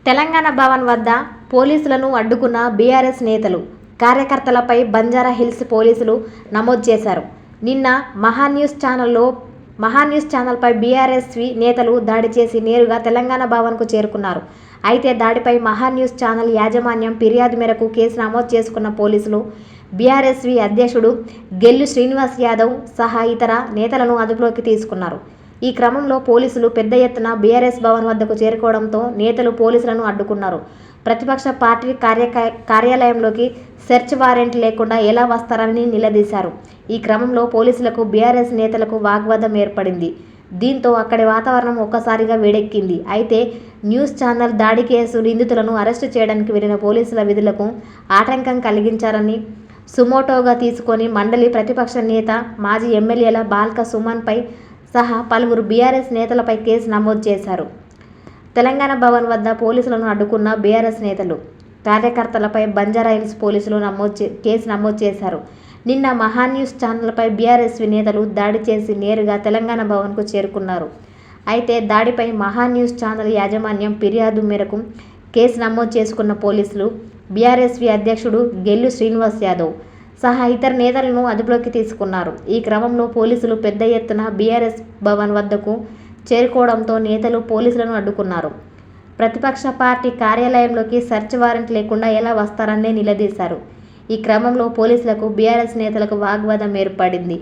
తెలంగాణ భవన్ వద్ద పోలీసులను అడ్డుకున్న బీఆర్ఎస్ నేతలు, కార్యకర్తలపై బంజారా హిల్స్ పోలీసులు నమోదు చేశారు. నిన్న మహాన్యూస్ ఛానల్పై బీఆర్ఎస్వి నేతలు దాడి చేసి నేరుగా తెలంగాణ భవన్కు చేరుకున్నారు. అయితే దాడిపై మహాన్యూస్ ఛానల్ యాజమాన్యం ఫిర్యాదు మేరకు కేసు నమోదు చేసుకున్న పోలీసులు బీఆర్ఎస్వి అధ్యక్షుడు గెల్లు శ్రీనివాస్ యాదవ్ సహా ఇతర నేతలను అదుపులోకి తీసుకున్నారు. ఈ క్రమంలో పోలీసులు పెద్ద ఎత్తున బీఆర్ఎస్ భవన్ వద్దకు చేరుకోవడంతో నేతలు పోలీసులను అడ్డుకున్నారు. ప్రతిపక్ష పార్టీ కార్యాలయంలోకి సెర్చ్ వారెంట్ లేకుండా ఎలా వస్తారని నిలదీశారు. ఈ క్రమంలో పోలీసులకు బీఆర్ఎస్ నేతలకు వాగ్వాదం ఏర్పడింది. దీంతో అక్కడి వాతావరణం ఒక్కసారిగా వేడెక్కింది. అయితే న్యూస్ ఛానల్ దాడి కేసు నిందితులను అరెస్టు చేయడానికి వెళ్లిన పోలీసుల విధులకు ఆటంకం కలిగించారని సుమోటోగా తీసుకొని మండలి ప్రతిపక్ష నేత, మాజీ ఎమ్మెల్యేల బాల్క సుమన్పై సహా పలువురు బీఆర్ఎస్ నేతలపై కేసు నమోదు చేశారు. తెలంగాణ భవన్ వద్ద పోలీసులను అడ్డుకున్న బీఆర్ఎస్ నేతలు, కార్యకర్తలపై బంజారా హిల్స్ పోలీసులు కేసు నమోదు చేశారు. నిన్న మహాన్యూస్ ఛానల్పై బీఆర్ఎస్వి నేతలు దాడి చేసి నేరుగా తెలంగాణ భవన్కు చేరుకున్నారు. అయితే దాడిపై మహాన్యూస్ ఛానల్ యాజమాన్యం ఫిర్యాదు మేరకు కేసు నమోదు చేసుకున్న పోలీసులు బీఆర్ఎస్వి అధ్యక్షుడు గెల్లు శ్రీనివాస్ యాదవ్ సహా ఇతర నేతలను అదుపులోకి తీసుకున్నారు. ఈ క్రమంలో పోలీసులు పెద్ద ఎత్తున బీఆర్ఎస్ భవన్ వద్దకు చేరుకోవడంతో నేతలు పోలీసులను అడ్డుకున్నారు. ప్రతిపక్ష పార్టీ కార్యాలయంలోకి సెర్చ్ వారెంట్ లేకుండా ఎలా వస్తారని నిలదీశారు. ఈ క్రమంలో పోలీసులకు బీఆర్ఎస్ నేతలకు వాగ్వాదం ఏర్పడింది.